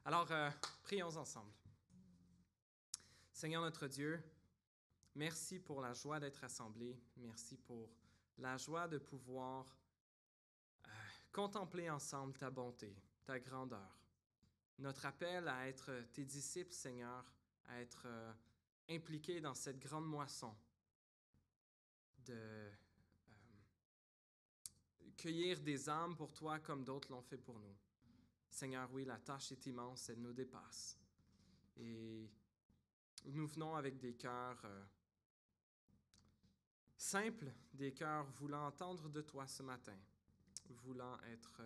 Alors, prions ensemble. Seigneur notre Dieu, merci pour la joie d'être assemblés. Merci pour la joie de pouvoir contempler ensemble ta bonté, ta grandeur. Notre appel à être tes disciples, Seigneur, à être impliqués dans cette grande moisson de cueillir des âmes pour toi comme d'autres l'ont fait pour nous. Seigneur, oui, la tâche est immense, elle nous dépasse. Et nous venons avec des cœurs simples, des cœurs voulant entendre de toi ce matin, voulant être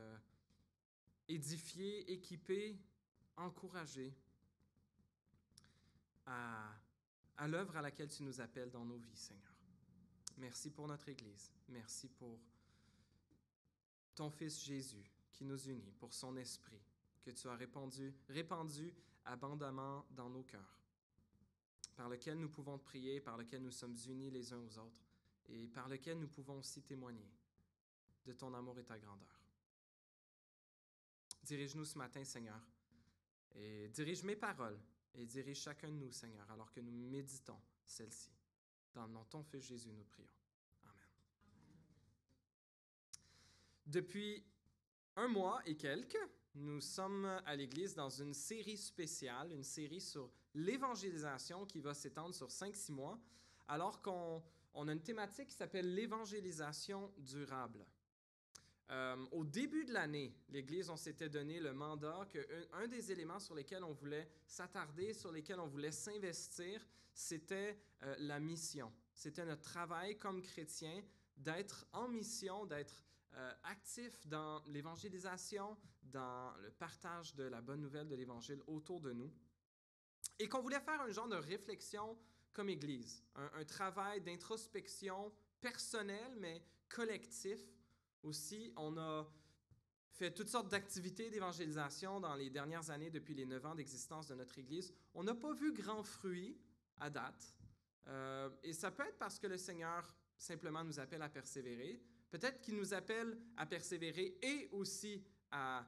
édifiés, équipés, encouragés à l'œuvre à laquelle tu nous appelles dans nos vies, Seigneur. Merci pour notre Église. Merci pour ton Fils Jésus qui nous unit, pour son esprit que tu as répandu abondamment dans nos cœurs, par lequel nous pouvons te prier, par lequel nous sommes unis les uns aux autres et par lequel nous pouvons aussi témoigner de ton amour et ta grandeur. Dirige-nous ce matin, Seigneur, et dirige mes paroles et dirige chacun de nous, Seigneur, alors que nous méditons celles-ci. Dans le nom de ton Fils Jésus, nous prions. Amen. Depuis un mois et quelques, nous sommes à l'Église dans une série spéciale, une série sur l'évangélisation qui va s'étendre sur 5-6 mois, alors qu'on a une thématique qui s'appelle l'évangélisation durable. Au début de l'année, l'Église, on s'était donné le mandat qu'un des éléments sur lesquels on voulait s'attarder, sur lesquels on voulait s'investir, c'était la mission. C'était notre travail comme chrétiens d'être en mission, d'être actif dans l'évangélisation, dans le partage de la bonne nouvelle de l'Évangile autour de nous. Et qu'on voulait faire un genre de réflexion comme Église, un travail d'introspection personnel, mais collectif. Aussi, on a fait toutes sortes d'activités d'évangélisation dans les dernières années, depuis les 9 ans d'existence de notre Église. On n'a pas vu grand fruit à date. Et ça peut être parce que le Seigneur simplement nous appelle à persévérer. Peut-être qu'il nous appelle à persévérer et aussi à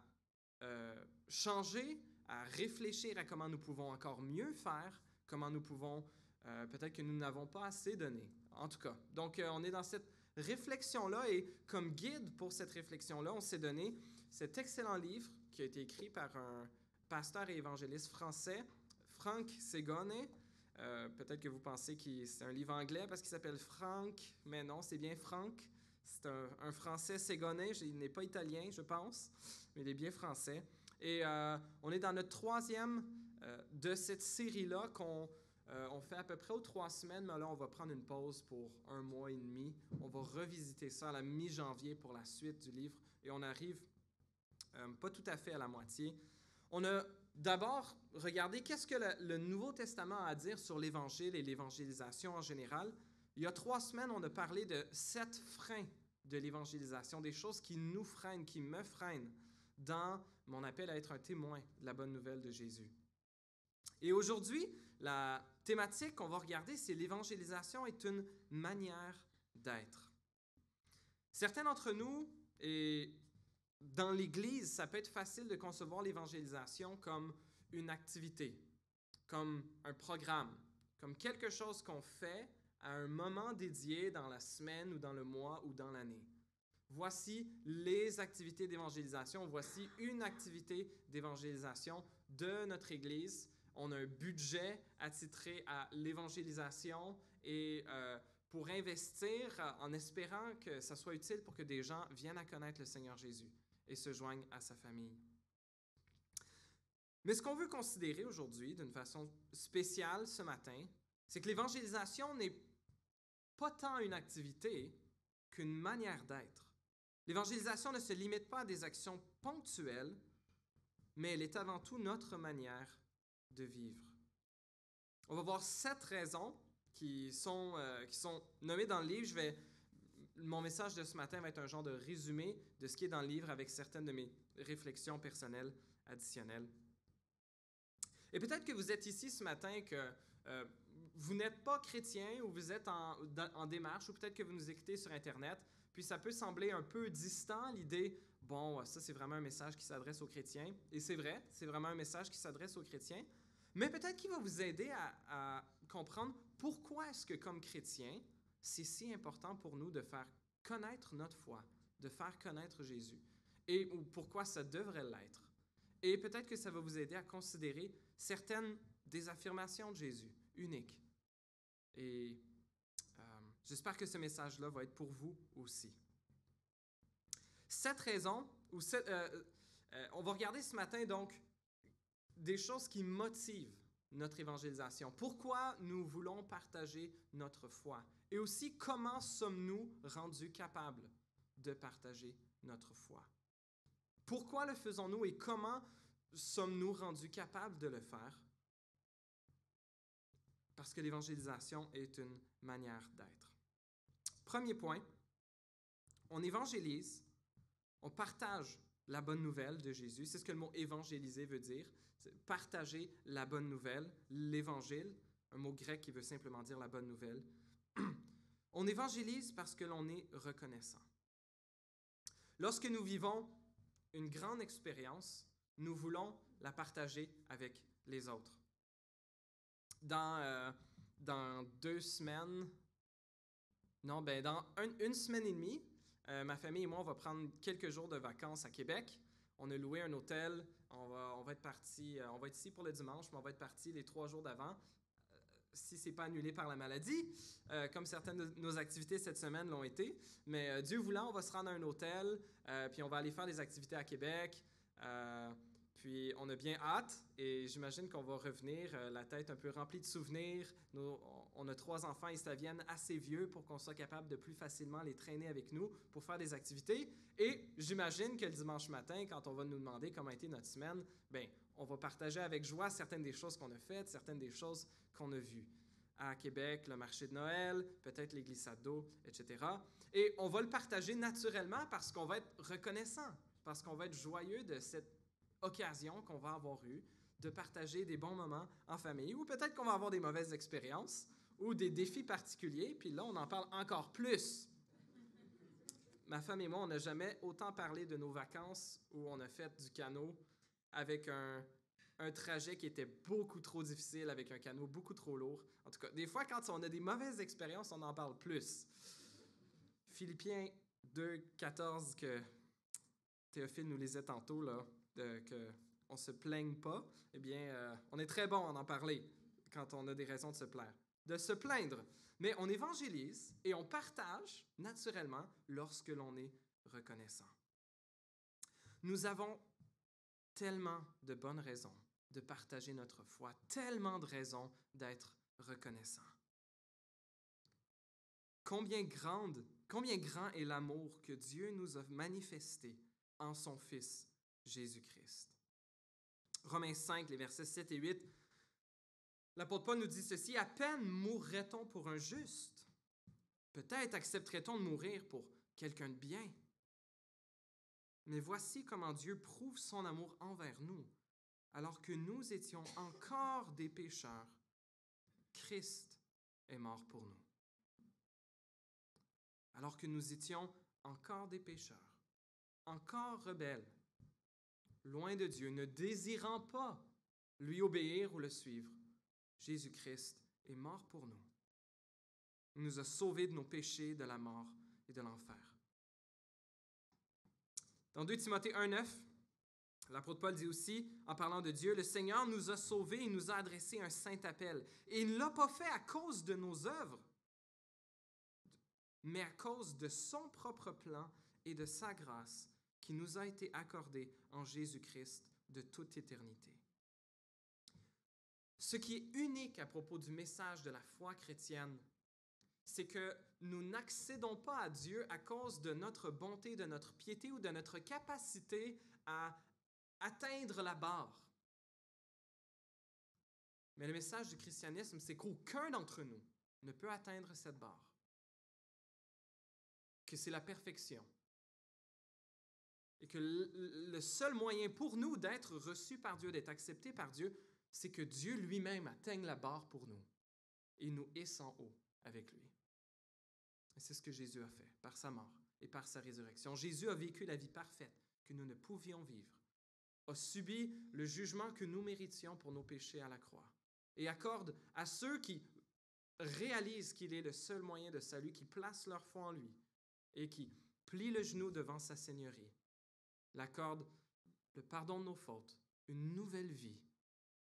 changer, à réfléchir à comment nous pouvons encore mieux faire, comment nous pouvons, peut-être que nous n'avons pas assez donné. En tout cas, donc on est dans cette réflexion-là et comme guide pour cette réflexion-là, on s'est donné cet excellent livre qui a été écrit par un pasteur et évangéliste français, Frank Segone. Peut-être que vous pensez que c'est un livre anglais parce qu'il s'appelle Frank, mais non, c'est bien Frank. C'est un français ségonais, il n'est pas italien, je pense, mais il est bien français. Et on est dans notre 3e de cette série-là qu'on on fait à peu près aux 3 semaines, mais là, on va prendre une pause pour 1 mois et demi. On va revisiter ça à la mi-janvier pour la suite du livre et on arrive pas tout à fait à la moitié. On a d'abord regardé qu'est-ce que le Nouveau Testament a à dire sur l'Évangile et l'évangélisation en général. Il y a 3 semaines, on a parlé de 7 freins de l'évangélisation, des choses qui nous freinent, qui me freinent dans mon appel à être un témoin de la bonne nouvelle de Jésus. Et aujourd'hui, la thématique qu'on va regarder, c'est l'évangélisation est une manière d'être. Certains d'entre nous, et dans l'Église, ça peut être facile de concevoir l'évangélisation comme une activité, comme un programme, comme quelque chose qu'on fait à un moment dédié dans la semaine ou dans le mois ou dans l'année. Voici les activités d'évangélisation, voici une activité d'évangélisation de notre Église. On a un budget attitré à l'évangélisation et pour investir en espérant que ça soit utile pour que des gens viennent à connaître le Seigneur Jésus et se joignent à sa famille. Mais ce qu'on veut considérer aujourd'hui d'une façon spéciale ce matin, c'est que l'évangélisation n'est pas tant une activité qu'une manière d'être. L'évangélisation ne se limite pas à des actions ponctuelles, mais elle est avant tout notre manière de vivre. On va voir 7 raisons qui sont nommées dans le livre. Mon message de ce matin va être un genre de résumé de ce qui est dans le livre avec certaines de mes réflexions personnelles additionnelles. Et peut-être que vous êtes ici ce matin, que vous n'êtes pas chrétien ou vous êtes en démarche, ou peut-être que vous nous écoutez sur Internet, puis ça peut sembler un peu distant l'idée, bon, ça c'est vraiment un message qui s'adresse aux chrétiens. Et c'est vrai, c'est vraiment un message qui s'adresse aux chrétiens. Mais peut-être qu'il va vous aider à comprendre pourquoi est-ce que comme chrétiens, c'est si important pour nous de faire connaître notre foi, de faire connaître Jésus. Et ou pourquoi ça devrait l'être. Et peut-être que ça va vous aider à considérer certaines des affirmations de Jésus, uniques. Et j'espère que ce message-là va être pour vous aussi. Cette raison, on va regarder ce matin donc des choses qui motivent notre évangélisation. Pourquoi nous voulons partager notre foi? Et aussi, comment sommes-nous rendus capables de partager notre foi? Pourquoi le faisons-nous et comment sommes-nous rendus capables de le faire? Parce que l'évangélisation est une manière d'être. Premier point, on évangélise, on partage la bonne nouvelle de Jésus. C'est ce que le mot évangéliser veut dire. C'est partager la bonne nouvelle, l'évangile, un mot grec qui veut simplement dire la bonne nouvelle. On évangélise parce que l'on est reconnaissant. Lorsque nous vivons une grande expérience, nous voulons la partager avec les autres. Dans 2 semaines, non, dans une semaine et demie, ma famille et moi, on va prendre quelques jours de vacances à Québec. On a loué un hôtel. On va être parti, on va être ici pour le dimanche, mais on va être parti les 3 jours d'avant, si ce n'est pas annulé par la maladie, comme certaines de nos activités cette semaine l'ont été. Mais Dieu voulant, on va se rendre à un hôtel, puis on va aller faire des activités à Québec. Puis on a bien hâte et j'imagine qu'on va revenir la tête un peu remplie de souvenirs. On a 3 enfants et ça vienne assez vieux pour qu'on soit capable de plus facilement les traîner avec nous pour faire des activités. Et j'imagine que le dimanche matin, quand on va nous demander comment a été notre semaine, on va partager avec joie certaines des choses qu'on a faites, certaines des choses qu'on a vues. À Québec, le marché de Noël, peut-être les glissades d'eau, etc. Et on va le partager naturellement parce qu'on va être reconnaissant, parce qu'on va être joyeux de cette occasion qu'on va avoir eue de partager des bons moments en famille, ou peut-être qu'on va avoir des mauvaises expériences ou des défis particuliers, puis là, on en parle encore plus. Ma femme et moi, on n'a jamais autant parlé de nos vacances où on a fait du canot avec un trajet qui était beaucoup trop difficile, avec un canot beaucoup trop lourd. En tout cas, des fois, quand on a des mauvaises expériences, on en parle plus. Philippiens 2,14, que Théophile nous lisait tantôt, là, qu'on ne se plaigne pas, eh bien, on est très bon à en parler quand on a des raisons de se plaindre. De se plaindre. Mais on évangélise et on partage naturellement lorsque l'on est reconnaissant. Nous avons tellement de bonnes raisons de partager notre foi, tellement de raisons d'être reconnaissant. Combien grand est l'amour que Dieu nous a manifesté en son Fils Jésus-Christ. Romains 5, les versets 7 et 8, l'apôtre Paul nous dit ceci: « À peine mourrait-on pour un juste, peut-être accepterait-on de mourir pour quelqu'un de bien. Mais voici comment Dieu prouve son amour envers nous. Alors que nous étions encore des pécheurs, Christ est mort pour nous. » Alors que nous étions encore des pécheurs, encore rebelles, loin de Dieu, ne désirant pas lui obéir ou le suivre, Jésus-Christ est mort pour nous. Il nous a sauvés de nos péchés, de la mort et de l'enfer. Dans 2 Timothée 1,9, l'apôtre Paul dit aussi, en parlant de Dieu, « Le Seigneur nous a sauvés et nous a adressé un saint appel. Et il ne l'a pas fait à cause de nos œuvres, mais à cause de son propre plan et de sa grâce qui nous a été accordée en Jésus-Christ de toute éternité. » Ce qui est unique à propos du message de la foi chrétienne, c'est que nous n'accédons pas à Dieu à cause de notre bonté, de notre piété ou de notre capacité à atteindre la barre. Mais le message du christianisme, c'est qu'aucun d'entre nous ne peut atteindre cette barre. Que c'est la perfection. Et que le seul moyen pour nous d'être reçus par Dieu, d'être acceptés par Dieu, c'est que Dieu lui-même atteigne la barre pour nous et nous hisse en haut avec lui. Et c'est ce que Jésus a fait par sa mort et par sa résurrection. Jésus a vécu la vie parfaite, que nous ne pouvions vivre, a subi le jugement que nous méritions pour nos péchés à la croix, et accorde à ceux qui réalisent qu'il est le seul moyen de salut, qui placent leur foi en lui et qui plient le genou devant sa seigneurie, l'accorde le pardon de nos fautes, une nouvelle vie,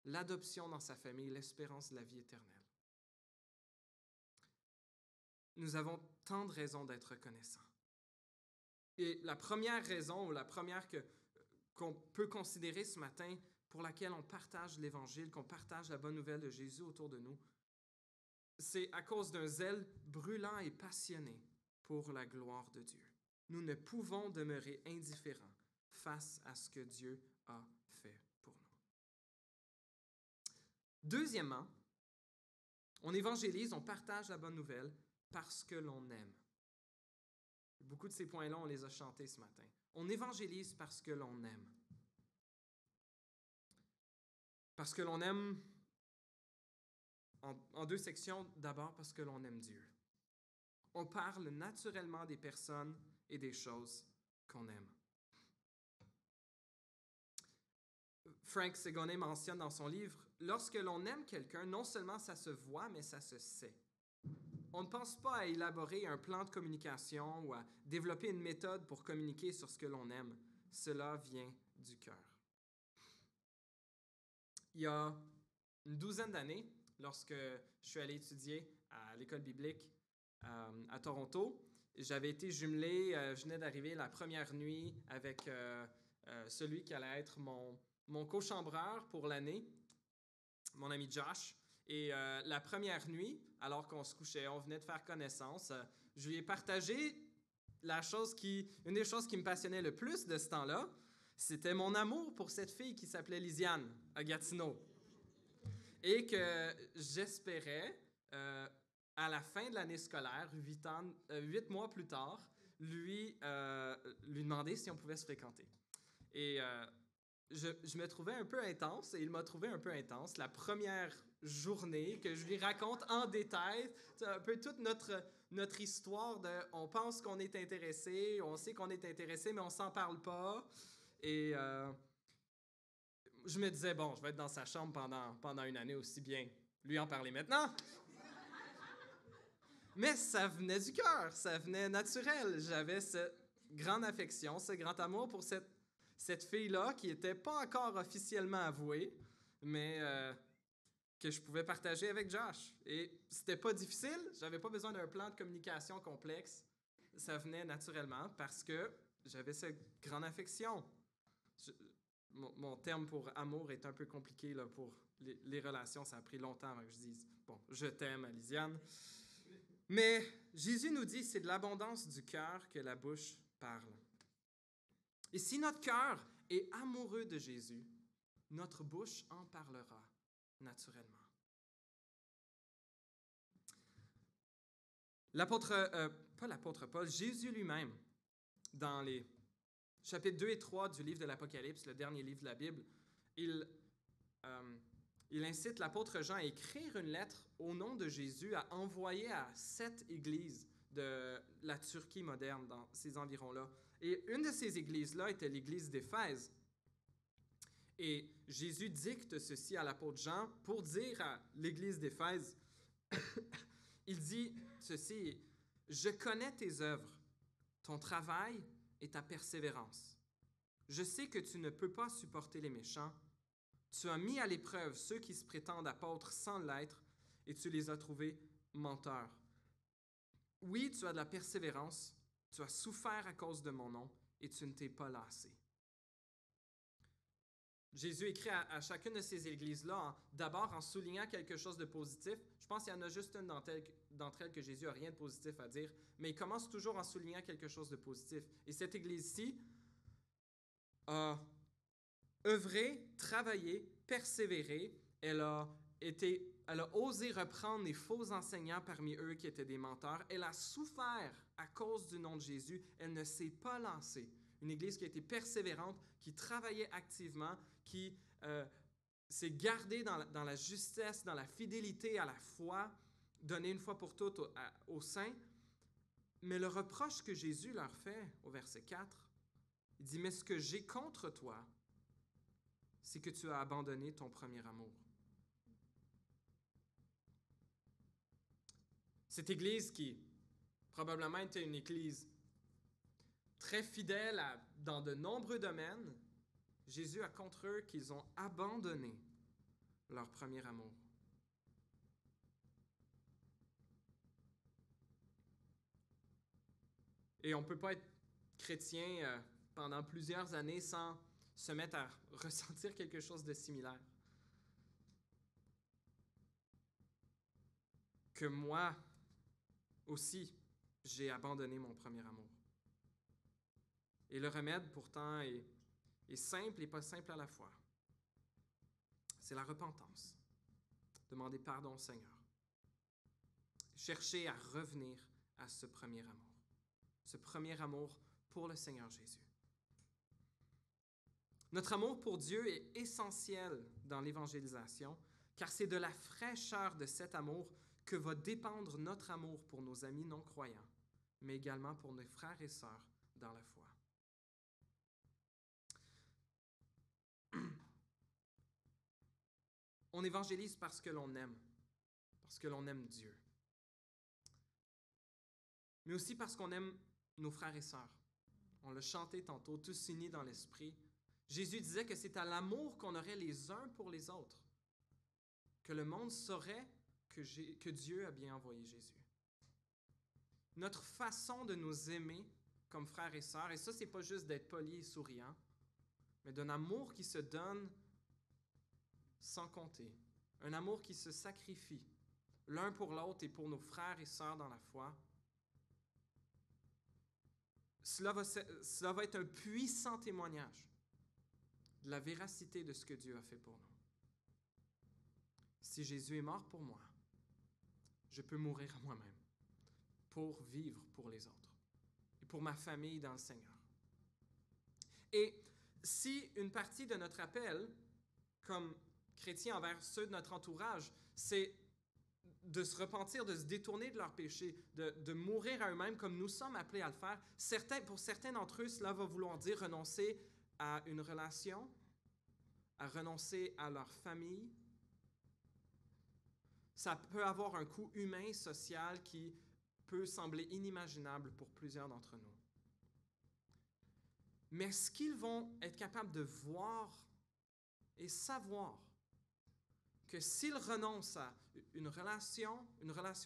l'adoption dans sa famille, l'espérance de la vie éternelle. Nous avons tant de raisons d'être reconnaissants. Et la première raison, ou la première qu'on peut considérer ce matin, pour laquelle on partage l'Évangile, qu'on partage la bonne nouvelle de Jésus autour de nous, c'est à cause d'un zèle brûlant et passionné pour la gloire de Dieu. Nous ne pouvons demeurer indifférents face à ce que Dieu a fait pour nous. Deuxièmement, on évangélise, on partage la bonne nouvelle parce que l'on aime. Beaucoup de ces points-là, on les a chantés ce matin. On évangélise parce que l'on aime. Parce que l'on aime, en deux sections, d'abord parce que l'on aime Dieu. On parle naturellement des personnes et des choses qu'on aime. Frank Segoney mentionne dans son livre, « Lorsque l'on aime quelqu'un, non seulement ça se voit, mais ça se sait. » On ne pense pas à élaborer un plan de communication ou à développer une méthode pour communiquer sur ce que l'on aime. Cela vient du cœur. Il y a une douzaine d'années, lorsque je suis allé étudier à l'école biblique à Toronto, j'avais été jumelé, je venais d'arriver la première nuit avec celui qui allait être mon cochambreur pour l'année, mon ami Josh. Et la première nuit, alors qu'on se couchait, on venait de faire connaissance, je lui ai partagé une des choses qui me passionnait le plus de ce temps-là, c'était mon amour pour cette fille qui s'appelait Lisiane, à Gatineau. Et que j'espérais, à la fin de l'année scolaire, 8 mois plus tard, lui demander si on pouvait se fréquenter. Et je me trouvais un peu intense, et il m'a trouvé un peu intense. La première journée que je lui raconte en détail, un peu toute notre histoire de « on pense qu'on est intéressé, on sait qu'on est intéressé, mais on s'en parle pas ». Et je me disais, bon, je vais être dans sa chambre pendant une année, aussi bien lui en parler maintenant. Mais ça venait du cœur, ça venait naturel. J'avais cette grande affection, ce grand amour pour cette fille-là qui n'était pas encore officiellement avouée, mais que je pouvais partager avec Josh. Et c'était pas difficile, j'avais pas besoin d'un plan de communication complexe. Ça venait naturellement parce que j'avais cette grande affection. Mon terme pour amour est un peu compliqué là, pour les relations. Ça a pris longtemps avant que je dise « bon, je t'aime, Alisiane ». Mais Jésus nous dit « c'est de l'abondance du cœur que la bouche parle ». Et si notre cœur est amoureux de Jésus, notre bouche en parlera naturellement. Pas l'apôtre Paul, Jésus lui-même, dans les chapitres 2 et 3 du livre de l'Apocalypse, le dernier livre de la Bible, il incite l'apôtre Jean à écrire une lettre au nom de Jésus, à envoyer à 7 églises de la Turquie moderne, dans ces environs-là. Et une de ces églises-là était l'église d'Éphèse. Et Jésus dicte ceci à l'apôtre Jean pour dire à l'église d'Éphèse, il dit ceci, « Je connais tes œuvres, ton travail et ta persévérance. Je sais que tu ne peux pas supporter les méchants. Tu as mis à l'épreuve ceux qui se prétendent apôtres sans l'être, et tu les as trouvés menteurs. Oui, tu as de la persévérance, tu as souffert à cause de mon nom, et tu ne t'es pas lassé. » Jésus écrit à chacune de ces églises-là, d'abord en soulignant quelque chose de positif. Je pense qu'il y en a juste une d'entre elles que Jésus n'a rien de positif à dire, mais il commence toujours en soulignant quelque chose de positif. Et cette église-ci a œuvré, travaillé, persévéré. Elle a osé reprendre les faux enseignants parmi eux qui étaient des menteurs. Elle a souffert à cause du nom de Jésus. Elle ne s'est pas lassée. Une église qui a été persévérante, qui travaillait activement, qui s'est gardée dans la justesse, dans la fidélité à la foi, donnée une fois pour toutes aux saints. Mais le reproche que Jésus leur fait au verset 4, Il dit, mais ce que j'ai contre toi, c'est que tu as abandonné ton premier amour. Cette église qui probablement était une église très fidèle dans de nombreux domaines, Jésus a contre eux qu'ils ont abandonné leur premier amour. Et on ne peut pas être chrétien pendant plusieurs années sans se mettre à ressentir quelque chose de similaire. Que moi aussi, j'ai abandonné mon premier amour. Et le remède, pourtant, est simple et pas simple à la fois. C'est la repentance. Demander pardon au Seigneur. Chercher à revenir à ce premier amour. Ce premier amour pour le Seigneur Jésus. Notre amour pour Dieu est essentiel dans l'évangélisation, car c'est de la fraîcheur de cet amour que va dépendre notre amour pour nos amis non-croyants, mais également pour nos frères et sœurs dans la foi. On évangélise parce que l'on aime Dieu. Mais aussi parce qu'on aime nos frères et sœurs. On l'a chanté tantôt, tous unis dans l'esprit. Jésus disait que c'est à l'amour qu'on aurait les uns pour les autres que le monde saurait que Dieu a bien envoyé Jésus. Notre façon de nous aimer comme frères et sœurs, et ça, c'est pas juste d'être poli et souriant, mais d'un amour qui se donne sans compter, un amour qui se sacrifie l'un pour l'autre et pour nos frères et sœurs dans la foi. Cela va être un puissant témoignage de la véracité de ce que Dieu a fait pour nous. Si Jésus est mort pour moi, je peux mourir à moi-même pour vivre pour les autres et pour ma famille dans le Seigneur. Et si une partie de notre appel, comme chrétiens envers ceux de notre entourage, c'est de se repentir, de se détourner de leurs péchés, de mourir à eux-mêmes comme nous sommes appelés à le faire, pour certains d'entre eux, cela va vouloir dire renoncer à une relation, à renoncer à leur famille. Ça peut avoir un coût humain, social, qui peut sembler inimaginable pour plusieurs d'entre nous. Mais est-ce qu'ils vont être capables de voir et savoir que s'ils renoncent à une relation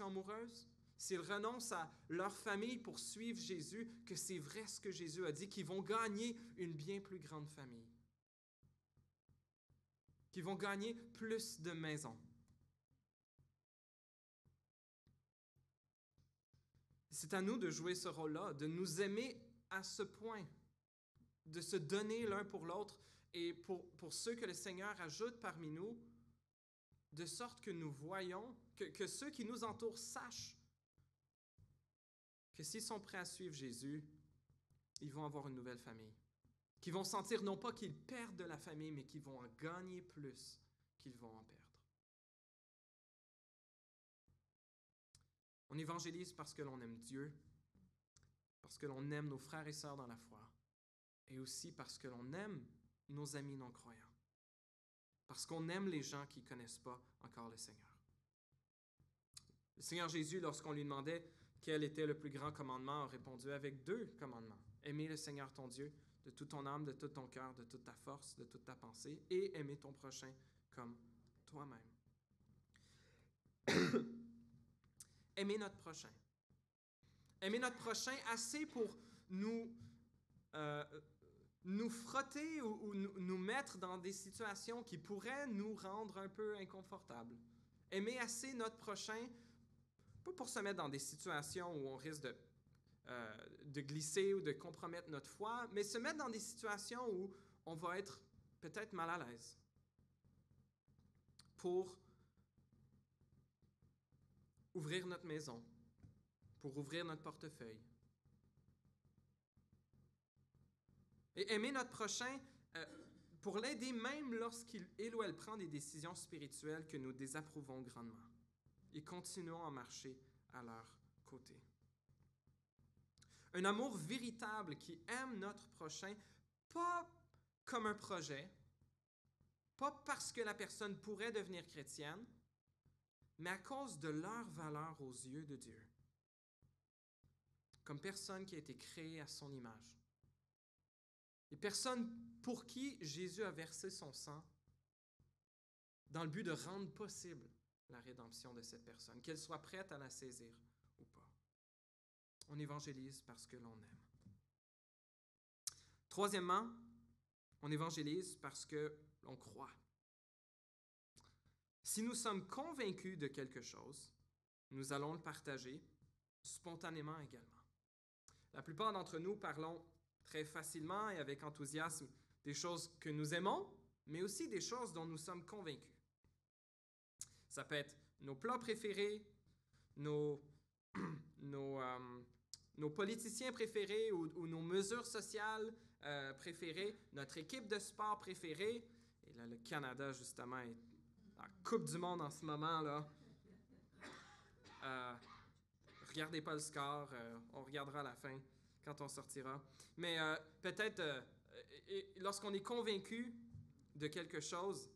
amoureuse, s'ils renoncent à leur famille pour suivre Jésus, que c'est vrai ce que Jésus a dit, qu'ils vont gagner une bien plus grande famille, qu'ils vont gagner plus de maisons. C'est à nous de jouer ce rôle-là, de nous aimer à ce point, de se donner l'un pour l'autre et pour ceux que le Seigneur ajoute parmi nous, de sorte que nous voyons, que ceux qui nous entourent sachent que s'ils sont prêts à suivre Jésus, ils vont avoir une nouvelle famille. Qu'ils vont sentir non pas qu'ils perdent de la famille, mais qu'ils vont en gagner plus qu'ils vont en perdre. On évangélise parce que l'on aime Dieu, parce que l'on aime nos frères et sœurs dans la foi, et aussi parce que l'on aime nos amis non-croyants. Parce qu'on aime les gens qui ne connaissent pas encore le Seigneur. Le Seigneur Jésus, lorsqu'on lui demandait quel était le plus grand commandement, a répondu avec 2 commandements. Aimer le Seigneur ton Dieu de toute ton âme, de tout ton cœur, de toute ta force, de toute ta pensée, et aimer ton prochain comme toi-même. Aimer notre prochain. Aimer notre prochain assez pour nous frotter ou nous mettre dans des situations qui pourraient nous rendre un peu inconfortables. Aimer assez notre prochain, pas pour se mettre dans des situations où on risque de glisser ou de compromettre notre foi, mais se mettre dans des situations où on va être peut-être mal à l'aise pour ouvrir notre maison, pour ouvrir notre portefeuille. Et aimer notre prochain pour l'aider même lorsqu'il ou elle prend des décisions spirituelles que nous désapprouvons grandement. Et continuons à marcher à leur côté. Un amour véritable qui aime notre prochain pas comme un projet, pas parce que la personne pourrait devenir chrétienne, mais à cause de leur valeur aux yeux de Dieu, comme personne qui a été créée à son image. Les personnes pour qui Jésus a versé son sang dans le but de rendre possible la rédemption de cette personne, qu'elle soit prête à la saisir ou pas. On évangélise parce que l'on aime. Troisièmement, on évangélise parce que l'on croit. Si nous sommes convaincus de quelque chose, nous allons le partager spontanément également. La plupart d'entre nous parlons très facilement et avec enthousiasme des choses que nous aimons, mais aussi des choses dont nous sommes convaincus. Ça peut être nos plats préférés, nos politiciens préférés ou nos mesures sociales préférées, notre équipe de sport préférée. Et là, le Canada, justement, est en Coupe du Monde en ce moment, là. Regardez pas le score, on regardera à la fin quand on sortira. Mais peut-être, lorsqu'on est convaincu de quelque chose,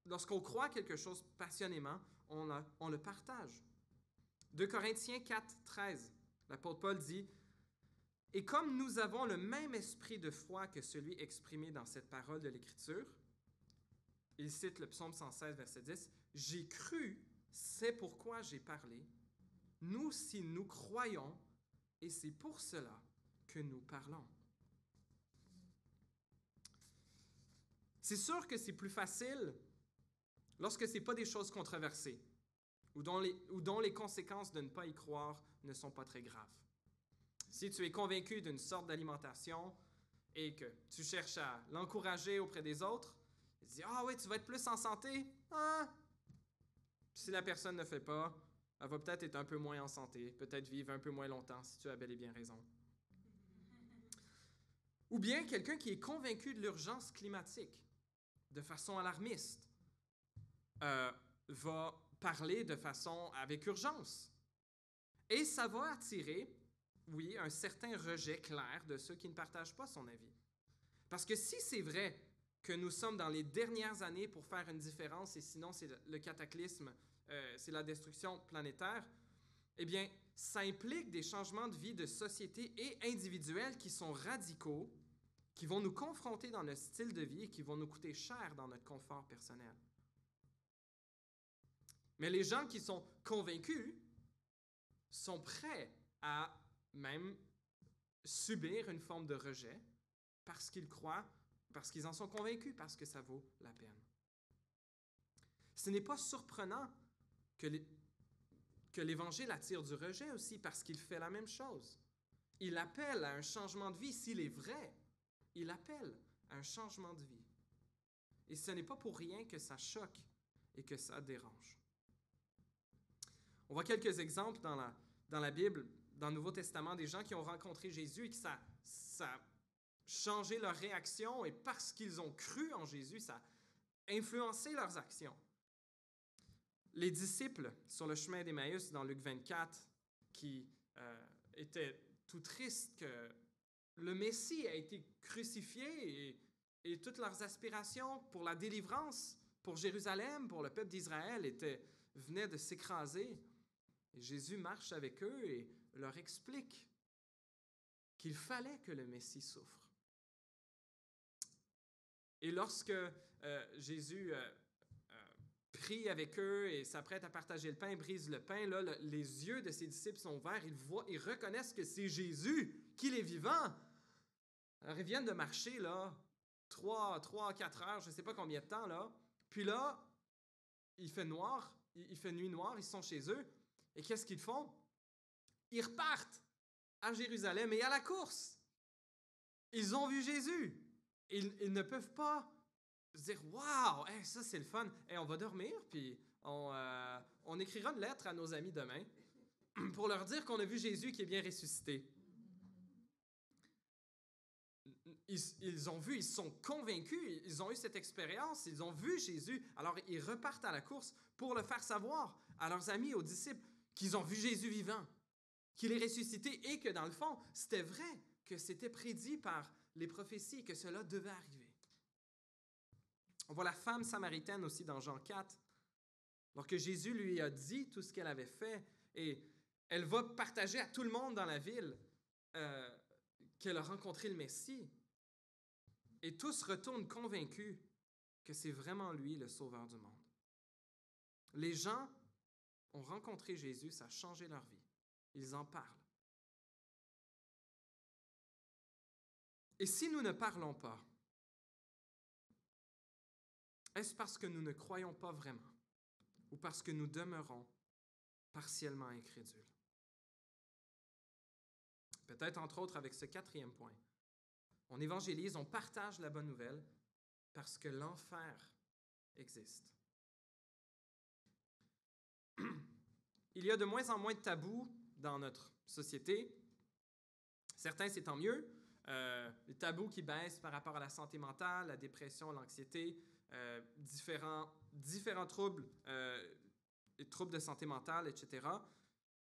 lorsqu'on croit quelque chose passionnément, on le partage. 2 Corinthiens 4, 13, l'apôtre Paul dit « Et comme nous avons le même esprit de foi que celui exprimé dans cette parole de l'Écriture, il cite le psaume 116, verset 10, « J'ai cru, c'est pourquoi j'ai parlé. Nous aussi, nous croyons, et c'est pour cela que nous parlons. » C'est sûr que c'est plus facile lorsque ce n'est pas des choses controversées ou dont les conséquences de ne pas y croire ne sont pas très graves. Si tu es convaincu d'une sorte d'alimentation et que tu cherches à l'encourager auprès des autres, tu dis « Ah oui, tu vas être plus en santé. » Ah! Si la personne ne le fait pas, elle va peut-être être un peu moins en santé, peut-être vivre un peu moins longtemps si tu as bel et bien raison. Ou bien quelqu'un qui est convaincu de l'urgence climatique de façon alarmiste va parler de façon avec urgence. Et ça va attirer, oui, un certain rejet clair de ceux qui ne partagent pas son avis. Parce que si c'est vrai que nous sommes dans les dernières années pour faire une différence, et sinon c'est le cataclysme, c'est la destruction planétaire, eh bien, ça implique des changements de vie de société et individuels qui sont radicaux, qui vont nous confronter dans notre style de vie et qui vont nous coûter cher dans notre confort personnel. Mais les gens qui sont convaincus sont prêts à même subir une forme de rejet parce qu'ils croient, parce qu'ils en sont convaincus, parce que ça vaut la peine. Ce n'est pas surprenant que l'Évangile attire du rejet aussi parce qu'il fait la même chose. Il appelle à un changement de vie s'il est vrai. Il appelle à un changement de vie. Et ce n'est pas pour rien que ça choque et que ça dérange. On voit quelques exemples dans la Bible, dans le Nouveau Testament, des gens qui ont rencontré Jésus et que ça a changé leur réaction et parce qu'ils ont cru en Jésus, ça a influencé leurs actions. Les disciples sur le chemin d'Emmaüs dans Luc 24 qui étaient tout tristes que le Messie a été crucifié et toutes leurs aspirations pour la délivrance, pour Jérusalem, pour le peuple d'Israël venaient de s'écraser. Et Jésus marche avec eux et leur explique qu'il fallait que le Messie souffre. Et lorsque Jésus prie avec eux et s'apprête à partager le pain, brise le pain, là, les yeux de ses disciples sont ouverts, ils reconnaissent que c'est Jésus, qu'il est vivant. Alors, ils viennent de marcher, là, 3-4 heures, je ne sais pas combien de temps, là. Puis là, il fait noir, il fait nuit noire, ils sont chez eux. Et qu'est-ce qu'ils font? Ils repartent à Jérusalem et à la course. Ils ont vu Jésus. Ils ne peuvent pas se dire « Wow, hey, ça c'est le fun. Hey, on va dormir, puis on écrira une lettre à nos amis demain pour leur dire qu'on a vu Jésus qui est bien ressuscité. » Ils ont vu, ils sont convaincus, ils ont eu cette expérience, ils ont vu Jésus. Alors ils repartent à la course pour le faire savoir à leurs amis, aux disciples, qu'ils ont vu Jésus vivant, qu'il est ressuscité et que dans le fond, c'était vrai, que c'était prédit par les prophéties que cela devait arriver. On voit la femme samaritaine aussi dans Jean 4, lorsque Jésus lui a dit tout ce qu'elle avait fait, et elle va partager à tout le monde dans la ville qu'elle a rencontré le Messie. Et tous retournent convaincus que c'est vraiment lui le sauveur du monde. Les gens ont rencontré Jésus, ça a changé leur vie. Ils en parlent. Et si nous ne parlons pas, est-ce parce que nous ne croyons pas vraiment ou parce que nous demeurons partiellement incrédules? Peut-être entre autres avec ce 4e point. On évangélise, on partage la bonne nouvelle parce que l'enfer existe. Il y a de moins en moins de tabous dans notre société. Certains, c'est tant mieux. Les tabous qui baissent par rapport à la santé mentale, la dépression, l'anxiété, différents troubles, les troubles de santé mentale, etc.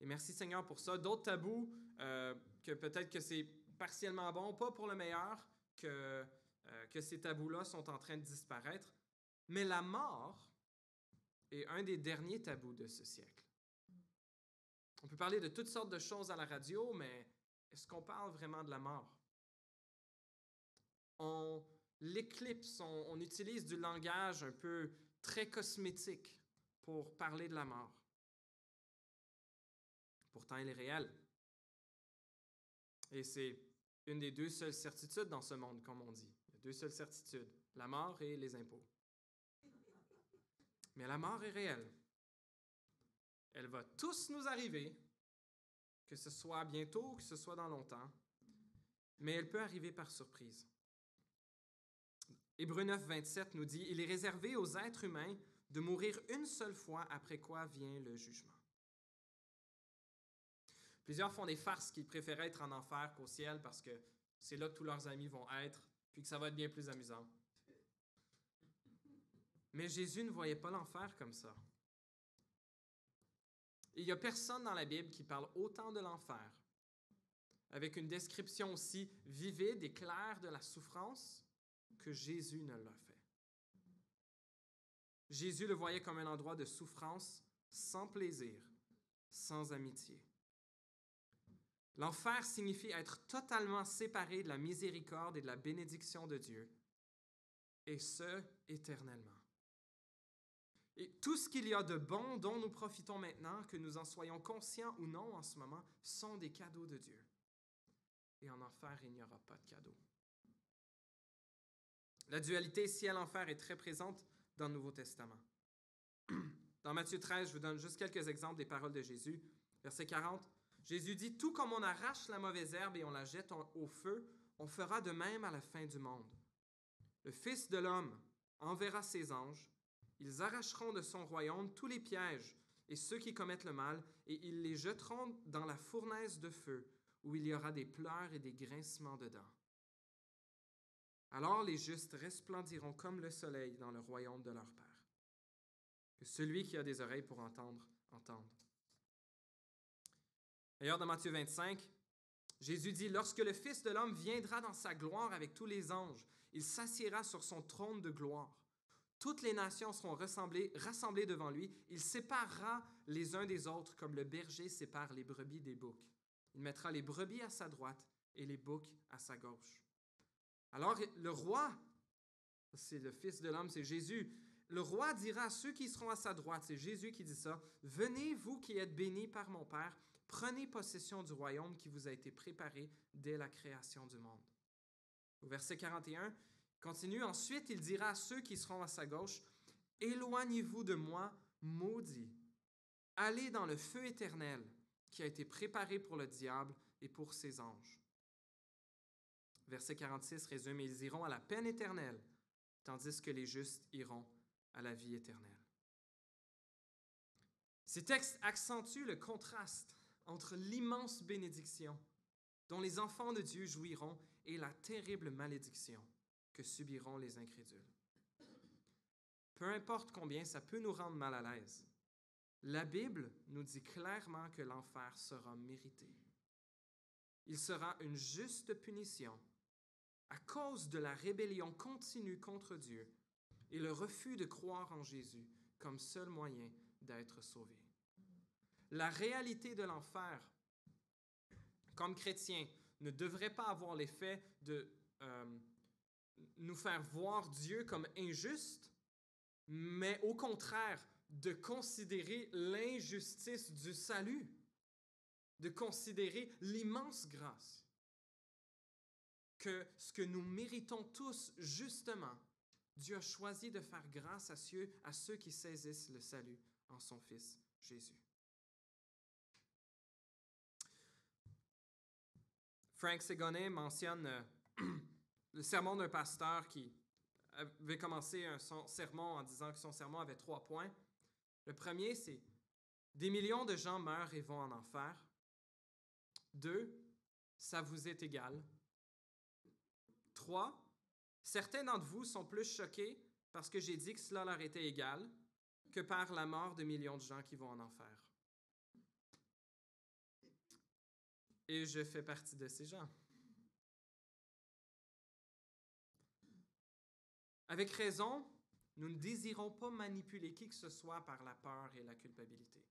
Et merci Seigneur pour ça. D'autres tabous, que peut-être que c'est partiellement bon, pas pour le meilleur, que ces tabous-là sont en train de disparaître. Mais la mort est un des derniers tabous de ce siècle. On peut parler de toutes sortes de choses à la radio, mais est-ce qu'on parle vraiment de la mort? On l'éclipse, on utilise du langage un peu très cosmétique pour parler de la mort. Pourtant, elle est réelle. Et c'est une des deux seules certitudes dans ce monde, comme on dit. Il y a deux seules certitudes, la mort et les impôts. Mais la mort est réelle. Elle va tous nous arriver, que ce soit bientôt ou que ce soit dans longtemps, mais elle peut arriver par surprise. Hébreux 9, 27 nous dit « Il est réservé aux êtres humains de mourir une seule fois, après quoi vient le jugement. » Plusieurs font des farces qu'ils préfèrent être en enfer qu'au ciel parce que c'est là que tous leurs amis vont être, puis que ça va être bien plus amusant. Mais Jésus ne voyait pas l'enfer comme ça. Il n'y a personne dans la Bible qui parle autant de l'enfer, avec une description aussi vivide et claire de la souffrance, que Jésus ne l'a fait. Jésus le voyait comme un endroit de souffrance sans plaisir, sans amitié. L'enfer signifie être totalement séparé de la miséricorde et de la bénédiction de Dieu, et ce, éternellement. Et tout ce qu'il y a de bon dont nous profitons maintenant, que nous en soyons conscients ou non en ce moment, sont des cadeaux de Dieu. Et en enfer, il n'y aura pas de cadeaux. La dualité ciel-enfer est très présente dans le Nouveau Testament. Dans Matthieu 13, je vous donne juste quelques exemples des paroles de Jésus. Verset 40, Jésus dit « Tout comme on arrache la mauvaise herbe et on la jette au feu, on fera de même à la fin du monde. Le Fils de l'homme enverra ses anges, ils arracheront de son royaume tous les pièges et ceux qui commettent le mal, et ils les jetteront dans la fournaise de feu, où il y aura des pleurs et des grincements de dents. Alors les justes resplendiront comme le soleil dans le royaume de leur Père. Que celui qui a des oreilles pour entendre, entende. » D'ailleurs, dans Matthieu 25, Jésus dit « Lorsque le Fils de l'homme viendra dans sa gloire avec tous les anges, il s'assiera sur son trône de gloire. Toutes les nations seront rassemblées devant lui. Il séparera les uns des autres comme le berger sépare les brebis des boucs. Il mettra les brebis à sa droite et les boucs à sa gauche. Alors le roi, c'est le Fils de l'homme, c'est Jésus, le roi dira à ceux qui seront à sa droite, c'est Jésus qui dit ça, « Venez, vous qui êtes bénis par mon Père, prenez possession du royaume qui vous a été préparé dès la création du monde. » Au verset 41, continue, « Ensuite, il dira à ceux qui seront à sa gauche, « Éloignez-vous de moi, maudits. Allez dans le feu éternel qui a été préparé pour le diable et pour ses anges. » Verset 46 résume, « Ils iront à la peine éternelle, tandis que les justes iront à la vie éternelle. » Ces textes accentuent le contraste entre l'immense bénédiction dont les enfants de Dieu jouiront et la terrible malédiction que subiront les incrédules. Peu importe combien ça peut nous rendre mal à l'aise, la Bible nous dit clairement que l'enfer sera mérité. Il sera une juste punition à cause de la rébellion continue contre Dieu et le refus de croire en Jésus comme seul moyen d'être sauvé. La réalité de l'enfer, comme chrétiens, ne devrait pas avoir l'effet de nous faire voir Dieu comme injuste, mais au contraire, de considérer l'injustice du salut, de considérer l'immense grâce, que ce que nous méritons tous, justement, Dieu a choisi de faire grâce à ceux qui saisissent le salut en son Fils Jésus. Frank Ségonet mentionne le sermon d'un pasteur qui avait commencé son sermon en disant que son sermon avait 3 points. Le premier, c'est « Des millions de gens meurent et vont en enfer. » 2, « Ça vous est égal. » 3, « Certains d'entre vous sont plus choqués parce que j'ai dit que cela leur était égal que par la mort de millions de gens qui vont en enfer. » Et je fais partie de ces gens. Avec raison, nous ne désirons pas manipuler qui que ce soit par la peur et la culpabilité.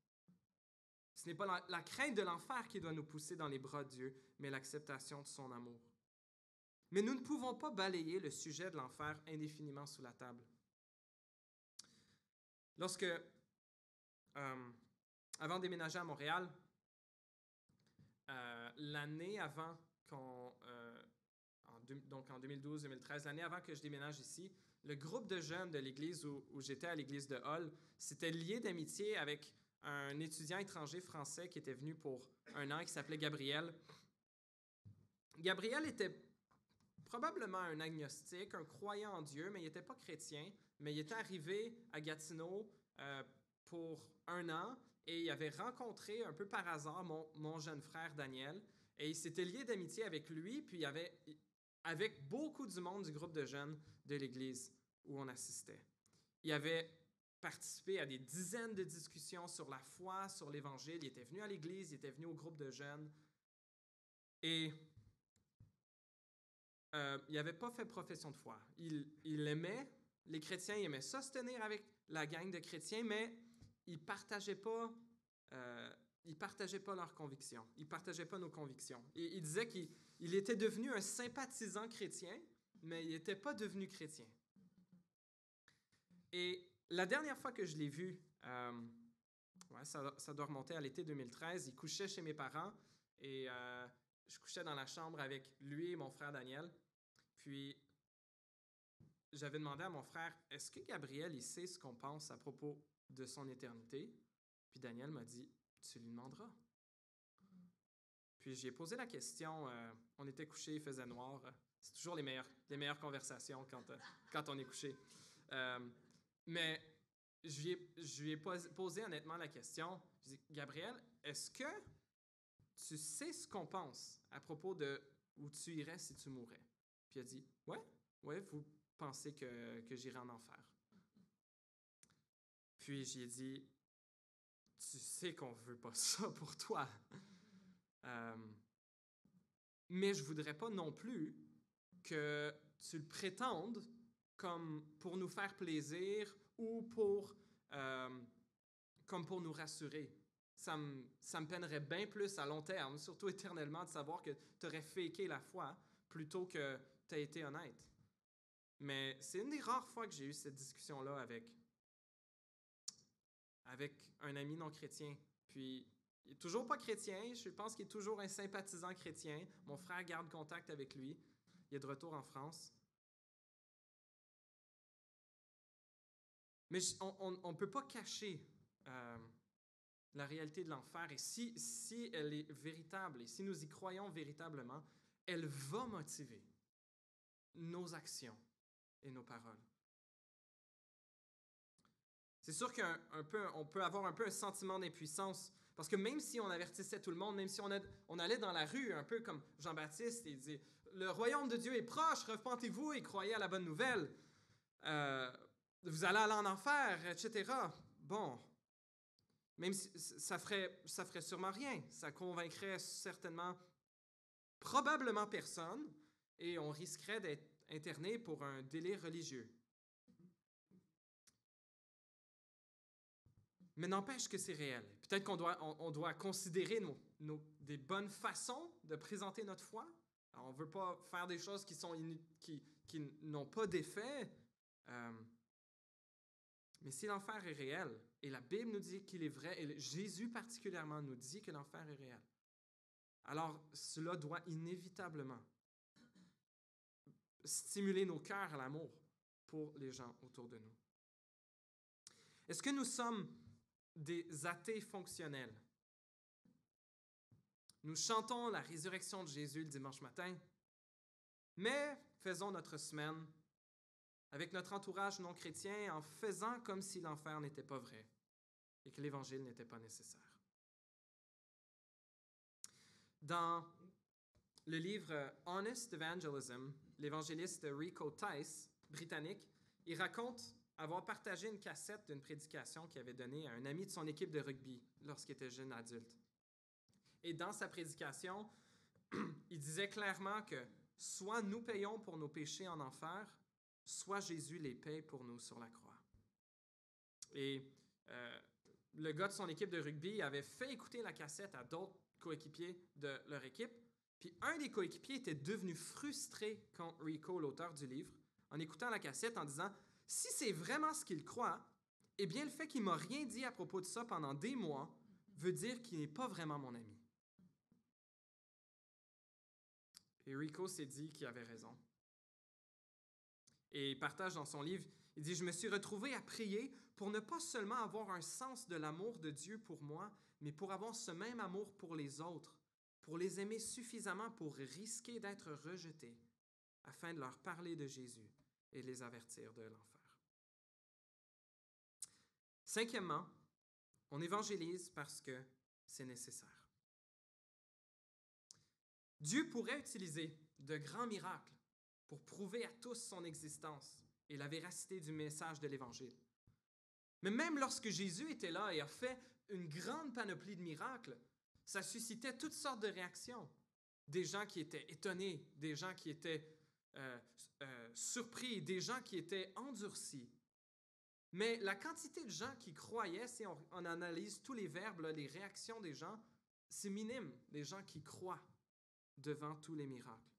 Ce n'est pas la crainte de l'enfer qui doit nous pousser dans les bras de Dieu, mais l'acceptation de son amour. Mais nous ne pouvons pas balayer le sujet de l'enfer indéfiniment sous la table. Lorsque, avant de déménager à Montréal, l'année avant donc en 2012-2013, l'année avant que je déménage ici, le groupe de jeunes de l'église où j'étais, à l'église de Hall, s'était lié d'amitié avec un étudiant étranger français qui était venu pour 1 an, qui s'appelait Gabriel. Gabriel était probablement un agnostique, un croyant en Dieu, mais il n'était pas chrétien. Mais il était arrivé à Gatineau pour 1 an et il avait rencontré un peu par hasard mon jeune frère Daniel. Et il s'était lié d'amitié avec lui, puis avec beaucoup du monde du groupe de jeunes de l'église où on assistait. Il avait participé à des dizaines de discussions sur la foi, sur l'Évangile. Il était venu à l'église, il était venu au groupe de jeunes. Et il n'avait pas fait profession de foi. Il aimait, les chrétiens, il aimait ça se tenir avec la gang de chrétiens, mais il ne partageait pas leurs convictions. Il ne partageait pas nos convictions. Et il disait qu'il était devenu un sympathisant chrétien, mais il n'était pas devenu chrétien. Et la dernière fois que je l'ai vu, ça doit remonter à l'été 2013, il couchait chez mes parents et je couchais dans la chambre avec lui et mon frère Daniel. Puis, j'avais demandé à mon frère, est-ce que Gabriel, il sait ce qu'on pense à propos de son éternité? Puis Daniel m'a dit, tu lui demanderas. Puis j'ai posé la question, on était couchés, il faisait noir. C'est toujours les meilleures conversations quand on est couché. Mais je lui ai posé honnêtement la question. Je dis, Gabriel, est-ce que tu sais ce qu'on pense à propos de où tu irais si tu mourais? Puis il a dit, ouais, vous pensez que j'irai en enfer. Puis j'ai dit, tu sais qu'on veut pas ça pour toi. Mais je voudrais pas non plus que tu le prétendes comme pour nous faire plaisir ou comme pour nous rassurer. Ça me peinerait bien plus à long terme, surtout éternellement, de savoir que tu aurais faké la foi plutôt que tu as été honnête. Mais c'est une des rares fois que j'ai eu cette discussion-là avec un ami non chrétien. Puis, il n'est toujours pas chrétien. Je pense qu'il est toujours un sympathisant chrétien. Mon frère garde contact avec lui. Il est de retour en France. Mais on ne peut pas cacher la réalité de l'enfer. Et si elle est véritable, et si nous y croyons véritablement, elle va motiver nos actions et nos paroles. C'est sûr qu'on peut avoir un peu un sentiment d'impuissance, parce que même si on avertissait tout le monde, même si on allait dans la rue, un peu comme Jean-Baptiste, et dit « Le royaume de Dieu est proche, repentez-vous et croyez à la bonne nouvelle. Vous allez aller en enfer, etc. » Bon, même si ça ferait sûrement rien. Ça convaincrait probablement personne, et on risquerait d'être interné pour un délire religieux. Mais n'empêche que c'est réel. Peut-être qu'on doit considérer des bonnes façons de présenter notre foi. Alors, on ne veut pas faire des choses qui n'ont pas d'effet. Mais si l'enfer est réel, et la Bible nous dit qu'il est vrai, et Jésus particulièrement nous dit que l'enfer est réel, alors cela doit inévitablement stimuler nos cœurs à l'amour pour les gens autour de nous. Est-ce que nous sommes des athées fonctionnels? Nous chantons la résurrection de Jésus le dimanche matin, mais faisons notre semaine avec notre entourage non chrétien en faisant comme si l'enfer n'était pas vrai et que l'Évangile n'était pas nécessaire. Dans le livre Honest Evangelism, l'évangéliste Rico Tice, britannique, il raconte avoir partagé une cassette d'une prédication qu'il avait donnée à un ami de son équipe de rugby lorsqu'il était jeune adulte. Et dans sa prédication, il disait clairement que soit nous payons pour nos péchés en enfer, soit Jésus les paye pour nous sur la croix. Et le gars de son équipe de rugby avait fait écouter la cassette à d'autres coéquipiers de leur équipe, puis un des coéquipiers était devenu frustré contre Rico, l'auteur du livre, en écoutant la cassette en disant « Si c'est vraiment ce qu'il croit, eh bien le fait qu'il ne m'a rien dit à propos de ça pendant des mois veut dire qu'il n'est pas vraiment mon ami. » Et Rico s'est dit qu'il avait raison. Et il partage dans son livre, il dit « Je me suis retrouvé à prier pour ne pas seulement avoir un sens de l'amour de Dieu pour moi, mais pour avoir ce même amour pour les autres, pour les aimer suffisamment pour risquer d'être rejeté, afin de leur parler de Jésus et les avertir de l'enfer. » Cinquièmement, on évangélise parce que c'est nécessaire. Dieu pourrait utiliser de grands miracles pour prouver à tous son existence et la véracité du message de l'Évangile. Mais même lorsque Jésus était là et a fait une grande panoplie de miracles, ça suscitait toutes sortes de réactions. Des gens qui étaient étonnés, des gens qui étaient surpris, des gens qui étaient endurcis. Mais la quantité de gens qui croyaient, si on analyse tous les verbes, là, les réactions des gens, c'est minime, les gens qui croient devant tous les miracles.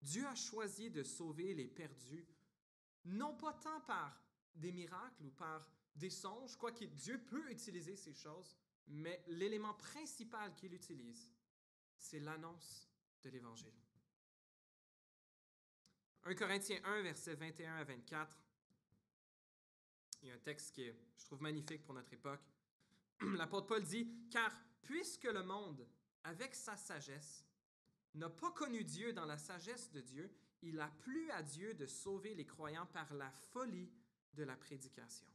Dieu a choisi de sauver les perdus, non pas tant par des miracles ou par des songes, quoique Dieu peut utiliser ces choses, mais l'élément principal qu'il utilise, c'est l'annonce de l'Évangile. 1 Corinthiens 1, versets 21 à 24, il y a un texte qui est, je trouve, magnifique pour notre époque. L'apôtre Paul dit « Car puisque le monde, avec sa sagesse, n'a pas connu Dieu dans la sagesse de Dieu, il a plu à Dieu de sauver les croyants par la folie de la prédication.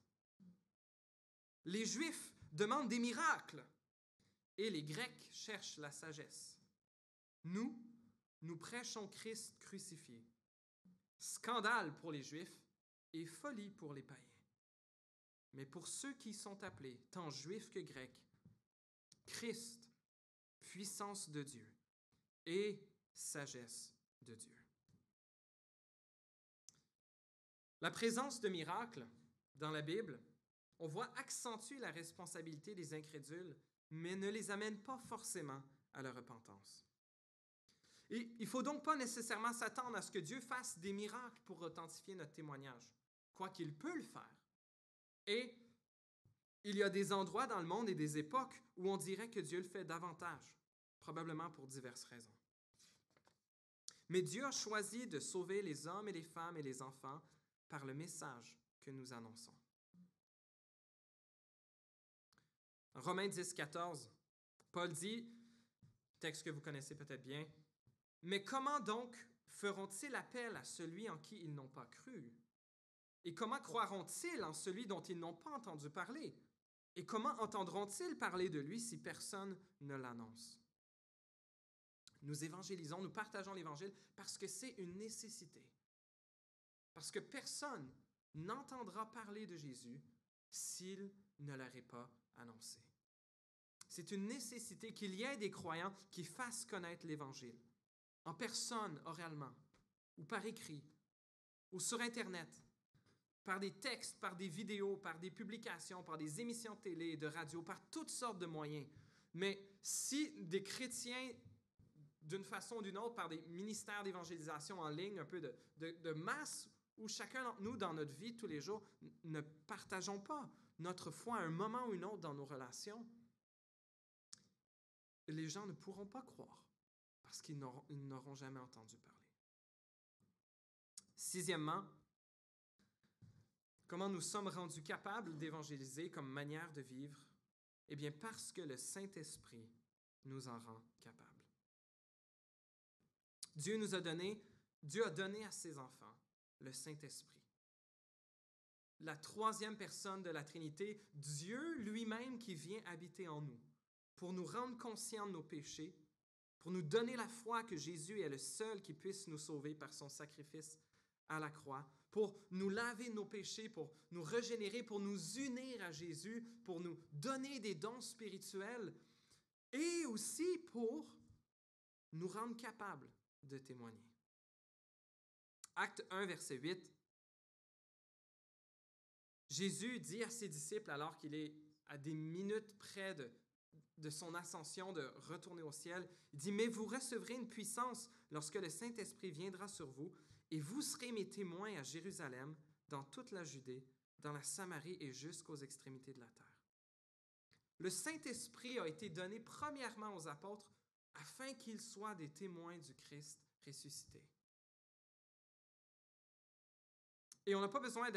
Les Juifs demandent des miracles et les Grecs cherchent la sagesse. Nous prêchons Christ crucifié. Scandale pour les Juifs et folie pour les païens. Mais pour ceux qui sont appelés, tant Juifs que Grecs, Christ, puissance de Dieu et sagesse de Dieu. » La présence de miracles dans la Bible, on voit accentuer la responsabilité des incrédules, mais ne les amène pas forcément à la repentance. Et il ne faut donc pas nécessairement s'attendre à ce que Dieu fasse des miracles pour authentifier notre témoignage, quoiqu'il peut le faire. Et il y a des endroits dans le monde et des époques où on dirait que Dieu le fait davantage, probablement pour diverses raisons. Mais Dieu a choisi de sauver les hommes et les femmes et les enfants par le message que nous annonçons. En Romains 10, 14, Paul dit, texte que vous connaissez peut-être bien, « Mais comment donc feront-ils appel à celui en qui ils n'ont pas cru? Et comment croiront-ils en celui dont ils n'ont pas entendu parler? Et comment entendront-ils parler de lui si personne ne l'annonce? » Nous évangélisons, nous partageons l'Évangile parce que c'est une nécessité. Parce que personne n'entendra parler de Jésus s'il ne l'aurait pas annoncé. C'est une nécessité qu'il y ait des croyants qui fassent connaître l'Évangile. en personne, oralement, ou par écrit, ou sur Internet, par des textes, par des vidéos, par des publications, par des émissions de télé, de radio, par toutes sortes de moyens. Mais si des chrétiens, d'une façon ou d'une autre, par des ministères d'évangélisation en ligne, un peu de masse, où chacun d'entre nous, dans notre vie tous les jours, ne partageons pas notre foi à un moment ou un autre dans nos relations, les gens ne pourront pas croire parce qu'ils n'auront jamais entendu parler. Sixièmement, comment nous sommes rendus capables d'évangéliser comme manière de vivre? Eh bien, parce que le Saint-Esprit nous en rend capables. Dieu a donné à ses enfants le Saint-Esprit. La troisième personne de la Trinité, Dieu lui-même qui vient habiter en nous pour nous rendre conscients de nos péchés, pour nous donner la foi que Jésus est le seul qui puisse nous sauver par son sacrifice à la croix, pour nous laver de nos péchés, pour nous régénérer, pour nous unir à Jésus, pour nous donner des dons spirituels et aussi pour nous rendre capables de témoigner. Acte 1, verset 8. Jésus dit à ses disciples, alors qu'il est à des minutes près de son ascension, de retourner au ciel, il dit « Mais vous recevrez une puissance lorsque le Saint-Esprit viendra sur vous, et vous serez mes témoins à Jérusalem, dans toute la Judée, dans la Samarie et jusqu'aux extrémités de la terre. » Le Saint-Esprit a été donné premièrement aux apôtres afin qu'ils soient des témoins du Christ ressuscité. Et on n'a pas besoin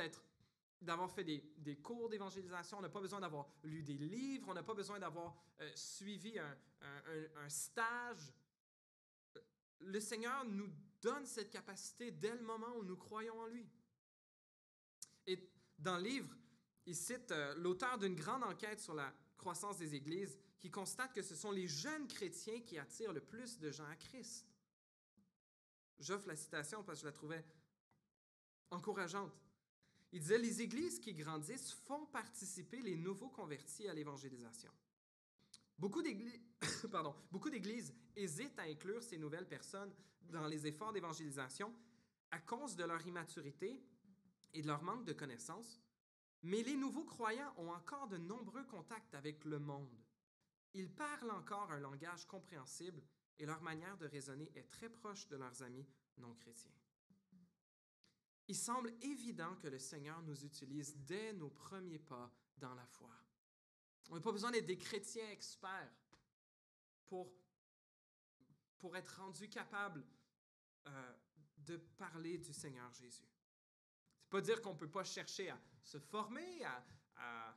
d'avoir fait des cours d'évangélisation, on n'a pas besoin d'avoir lu des livres, on n'a pas besoin d'avoir suivi un stage. Le Seigneur nous donne cette capacité dès le moment où nous croyons en lui. Et dans le livre, il cite l'auteur d'une grande enquête sur la croissance des églises qui constate que ce sont les jeunes chrétiens qui attirent le plus de gens à Christ. J'offre la citation parce que je la trouvais encourageante. Il disait « Les églises qui grandissent font participer les nouveaux convertis à l'évangélisation. Beaucoup d'églises hésitent à inclure ces nouvelles personnes dans les efforts d'évangélisation à cause de leur immaturité et de leur manque de connaissances, mais les nouveaux croyants ont encore de nombreux contacts avec le monde. Ils parlent encore un langage compréhensible et leur manière de raisonner est très proche de leurs amis non chrétiens. Il semble évident que le Seigneur nous utilise dès nos premiers pas dans la foi. On n'a pas besoin d'être des chrétiens experts pour être rendus capables de parler du Seigneur Jésus. Ce n'est pas dire qu'on ne peut pas chercher à se former, à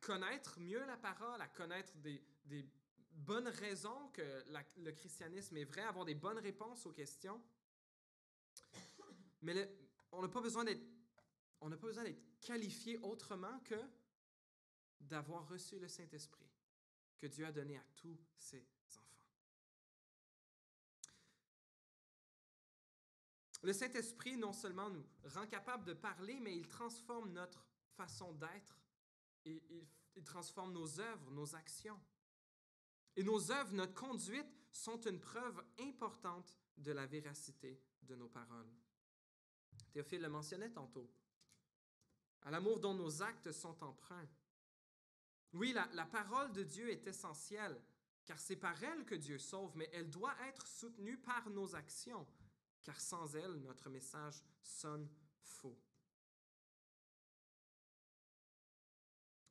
connaître mieux la parole, à connaître des bonnes raisons que le christianisme est vrai, avoir des bonnes réponses aux questions. Mais on n'a pas besoin d'être qualifié autrement que d'avoir reçu le Saint-Esprit que Dieu a donné à tous ses enfants. Le Saint-Esprit non seulement nous rend capables de parler, mais il transforme notre façon d'être et il transforme nos œuvres, nos actions. Et nos œuvres, notre conduite sont une preuve importante de la véracité de nos paroles. Théophile le mentionnait tantôt. À l'amour dont nos actes sont empreints. Oui, la parole de Dieu est essentielle, car c'est par elle que Dieu sauve, mais elle doit être soutenue par nos actions, car sans elle, notre message sonne faux.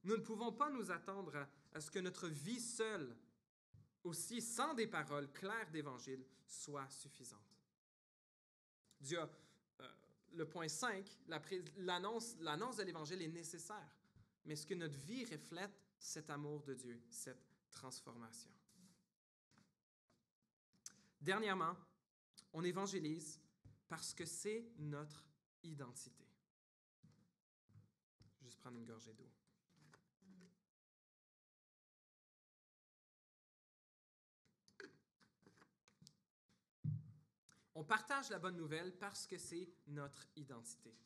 Nous ne pouvons pas nous attendre à ce que notre vie seule, aussi sans des paroles claires d'Évangile, soit suffisante. Dieu a le point 5, l'annonce de l'Évangile est nécessaire. Mais est-ce que notre vie reflète cet amour de Dieu, cette transformation? Dernièrement, on évangélise parce que c'est notre identité. Je vais juste prendre une gorgée d'eau. On partage la bonne nouvelle parce que c'est notre identité.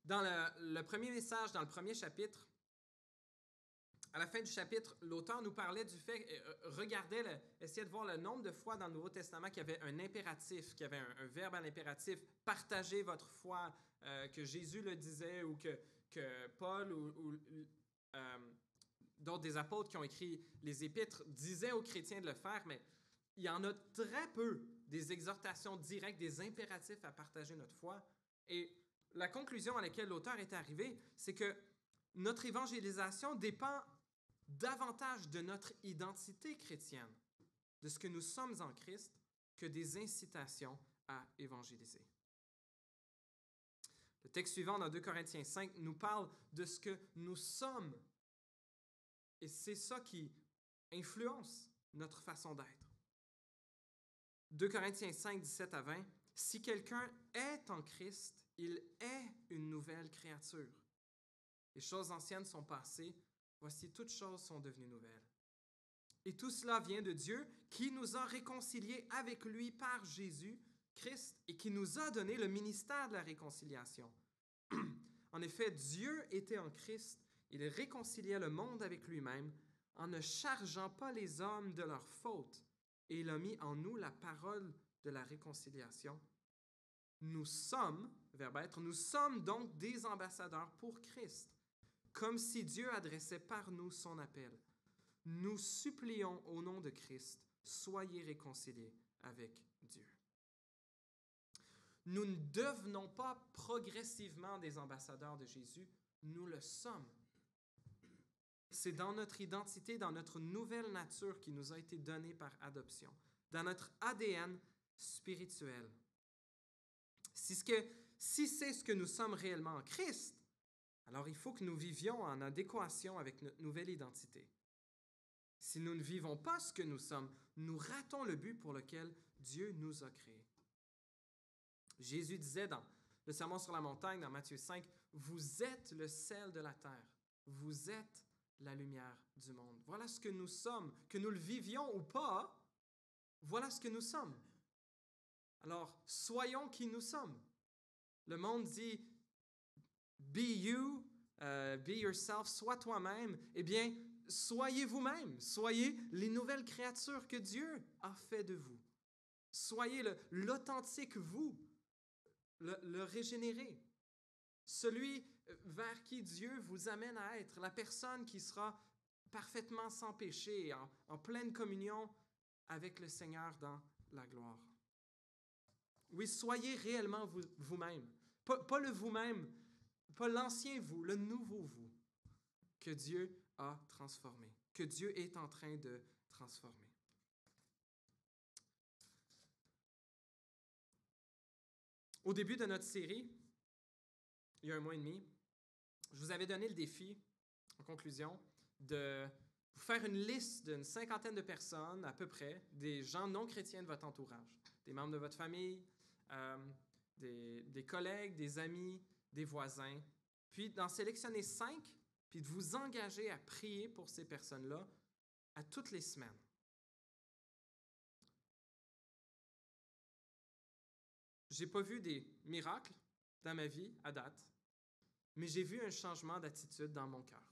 Dans le premier message, dans le premier chapitre, À la fin du chapitre, l'auteur nous parlait du fait, essayait de voir le nombre de fois dans le Nouveau Testament qu'il y avait un impératif, qu'il y avait un verbe à l'impératif, partagez votre foi, que Jésus le disait ou que Paul ou d'autres des apôtres qui ont écrit les épîtres disaient aux chrétiens de le faire, mais il y en a très peu des exhortations directes, des impératifs à partager notre foi. Et la conclusion à laquelle l'auteur est arrivé, c'est que notre évangélisation dépend davantage de notre identité chrétienne, de ce que nous sommes en Christ, que des incitations à évangéliser. Le texte suivant, dans 2 Corinthiens 5, nous parle de ce que nous sommes. Et c'est ça qui influence notre façon d'être. 2 Corinthiens 5, 17 à 20, « Si quelqu'un est en Christ, il est une nouvelle créature. Les choses anciennes sont passées, voici toutes choses sont devenues nouvelles. Et tout cela vient de Dieu qui nous a réconciliés avec lui par Jésus, Christ, et qui nous a donné le ministère de la réconciliation. En effet, Dieu était en Christ, il réconciliait le monde avec lui-même en ne chargeant pas les hommes de leurs fautes, et il a mis en nous la parole de la réconciliation. Nous sommes, verbe être, nous sommes donc des ambassadeurs pour Christ, comme si Dieu adressait par nous son appel. Nous supplions au nom de Christ, soyez réconciliés avec Dieu. » Nous ne devenons pas progressivement des ambassadeurs de Jésus, nous le sommes. C'est dans notre identité, dans notre nouvelle nature qui nous a été donnée par adoption, dans notre ADN spirituel. Si c'est ce que nous sommes réellement en Christ, alors il faut que nous vivions en adéquation avec notre nouvelle identité. Si nous ne vivons pas ce que nous sommes, nous ratons le but pour lequel Dieu nous a créés. Jésus disait dans le Sermon sur la montagne, dans Matthieu 5, « Vous êtes le sel de la terre, vous êtes la lumière du monde. » Voilà ce que nous sommes, que nous le vivions ou pas, voilà ce que nous sommes. Alors, soyons qui nous sommes. Le monde dit « Be you, be yourself, sois toi-même. » Eh bien, soyez vous-même, soyez les nouvelles créatures que Dieu a fait de vous. Soyez l'authentique vous, le régénéré, celui vers qui Dieu vous amène à être, la personne qui sera parfaitement sans péché, en pleine communion avec le Seigneur dans la gloire. Oui, soyez réellement vous-même, pas le vous-même, pas l'ancien vous, le nouveau vous que Dieu a transformé, que Dieu est en train de transformer. Au début de notre série, il y a 1 mois et demi, je vous avais donné le défi, en conclusion, de vous faire une liste d'une 50aine de personnes, à peu près, des gens non chrétiens de votre entourage, des membres de votre famille, des collègues, des amis, des voisins, puis d'en sélectionner 5, puis de vous engager à prier pour ces personnes-là à toutes les semaines. Je n'ai pas vu des miracles dans ma vie à date, mais j'ai vu un changement d'attitude dans mon cœur.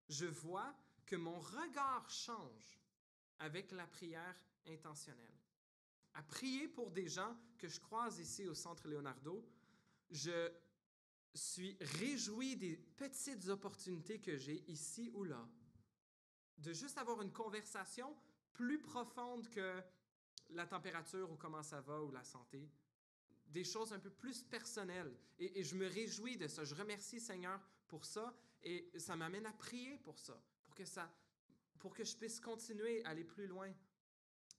Je vois que mon regard change avec la prière intentionnelle. À prier pour des gens que je croise ici au Centre Leonardo, je suis réjoui des petites opportunités que j'ai ici ou là, de juste avoir une conversation plus profonde que la température ou comment ça va ou la santé, des choses un peu plus personnelles. Et je me réjouis de ça. Je remercie Seigneur pour ça et ça m'amène à prier pour ça, pour que je puisse continuer à aller plus loin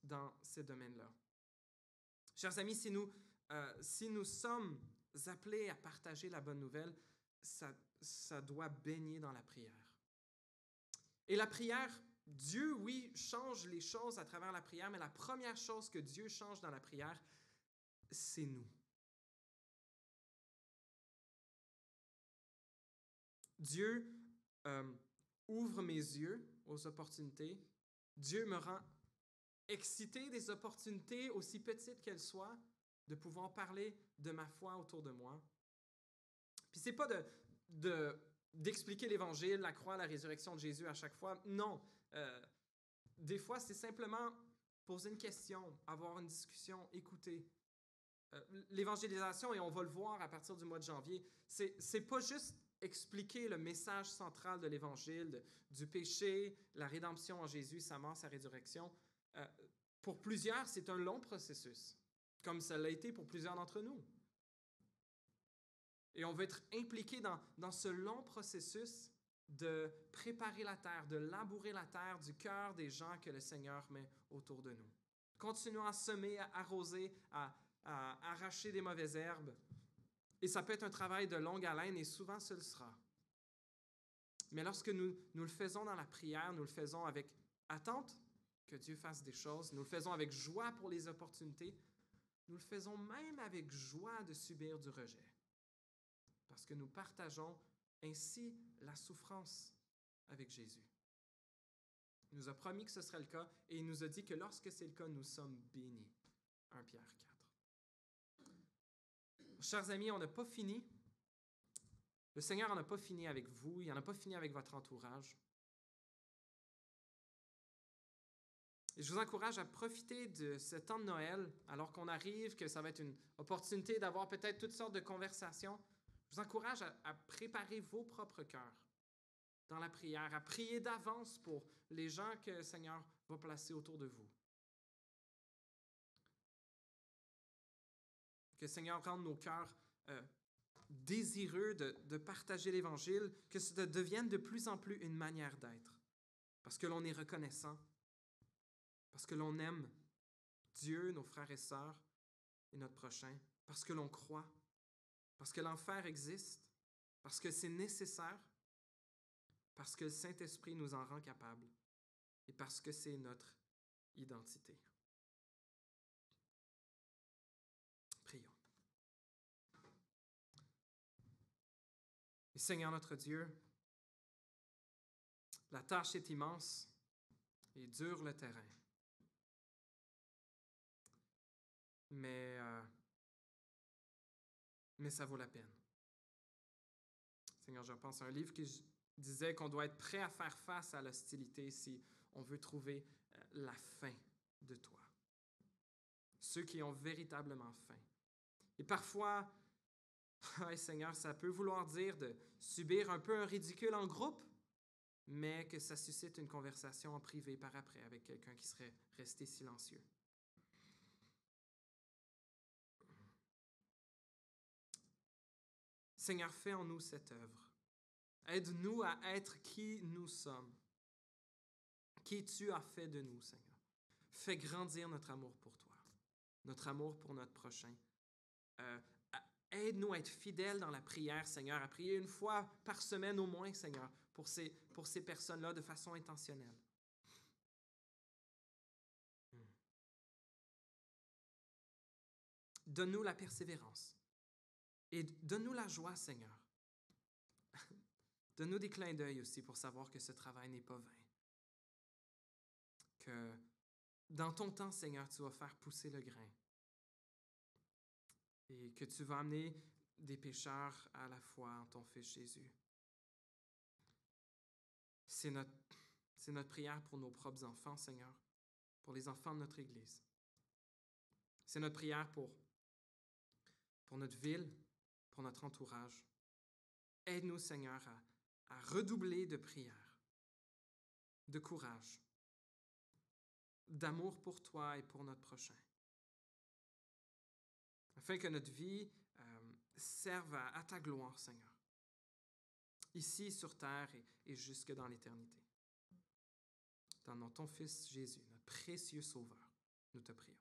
dans ces domaines-là. Chers amis, si nous sommes appelés à partager la bonne nouvelle, ça doit baigner dans la prière. Et la prière, Dieu, oui, change les choses à travers la prière, mais la première chose que Dieu change dans la prière, c'est nous. Dieu ouvre mes yeux aux opportunités. Dieu me rend excité des opportunités, aussi petites qu'elles soient, de pouvoir parler de ma foi autour de moi. Puis c'est pas de d'expliquer l'Évangile, la croix, la résurrection de Jésus à chaque fois. Non. Des fois, c'est simplement poser une question, avoir une discussion, écouter. L'évangélisation, et on va le voir à partir du mois de janvier, c'est pas juste expliquer le message central de l'Évangile, du péché, la rédemption en Jésus, sa mort, sa résurrection. Pour plusieurs, c'est un long processus, comme ça l'a été pour plusieurs d'entre nous. Et on veut être impliqué dans ce long processus de préparer la terre, de labourer la terre du cœur des gens que le Seigneur met autour de nous. Continuons à semer, à arroser, à arracher des mauvaises herbes. Et ça peut être un travail de longue haleine, et souvent ce le sera. Mais lorsque nous le faisons dans la prière, nous le faisons avec attente que Dieu fasse des choses, nous le faisons avec joie pour les opportunités, nous le faisons même avec joie de subir du rejet. Parce que nous partageons ainsi la souffrance avec Jésus. Il nous a promis que ce serait le cas, et il nous a dit que lorsque c'est le cas, nous sommes bénis. 1 Pierre 4. Chers amis, on n'a pas fini. Le Seigneur n'en a pas fini avec vous, il n'en a pas fini avec votre entourage. Et je vous encourage à profiter de ce temps de Noël, alors qu'on arrive, que ça va être une opportunité d'avoir peut-être toutes sortes de conversations. Je vous encourage à préparer vos propres cœurs dans la prière, à prier d'avance pour les gens que le Seigneur va placer autour de vous. Que le Seigneur rende nos cœurs désireux de partager l'Évangile, que ça devienne de plus en plus une manière d'être, parce que l'on est reconnaissant, parce que l'on aime Dieu, nos frères et sœurs et notre prochain, parce que l'on croit, parce que l'enfer existe, parce que c'est nécessaire, parce que le Saint-Esprit nous en rend capables et parce que c'est notre identité. Prions. Et Seigneur notre Dieu, la tâche est immense et dur le terrain. Mais ça vaut la peine. Seigneur, je pense à un livre qui disait qu'on doit être prêt à faire face à l'hostilité si on veut trouver la fin de toi. Ceux qui ont véritablement faim. Et parfois, Seigneur, ça peut vouloir dire de subir un peu un ridicule en groupe, mais que ça suscite une conversation en privé par après avec quelqu'un qui serait resté silencieux. Seigneur, fais en nous cette œuvre. Aide-nous à être qui nous sommes. Qui tu as fait de nous, Seigneur. Fais grandir notre amour pour toi, notre amour pour notre prochain. Aide-nous à être fidèles dans la prière, Seigneur, à prier une fois par semaine au moins, Seigneur, pour ces personnes-là de façon intentionnelle. Donne-nous la persévérance et donne-nous la joie, Seigneur. Donne-nous des clins d'œil aussi pour savoir que ce travail n'est pas vain. Que dans ton temps, Seigneur, tu vas faire pousser le grain. Et que tu vas amener des pécheurs à la foi en ton Fils Jésus. C'est notre prière pour nos propres enfants, Seigneur, pour les enfants de notre Église. C'est notre prière pour notre ville, pour notre entourage. Aide-nous, Seigneur, à redoubler de prière, de courage, d'amour pour toi et pour notre prochain, afin que notre vie serve à ta gloire, Seigneur, ici sur terre et jusque dans l'éternité. Dans ton Fils Jésus, notre précieux Sauveur, nous te prions.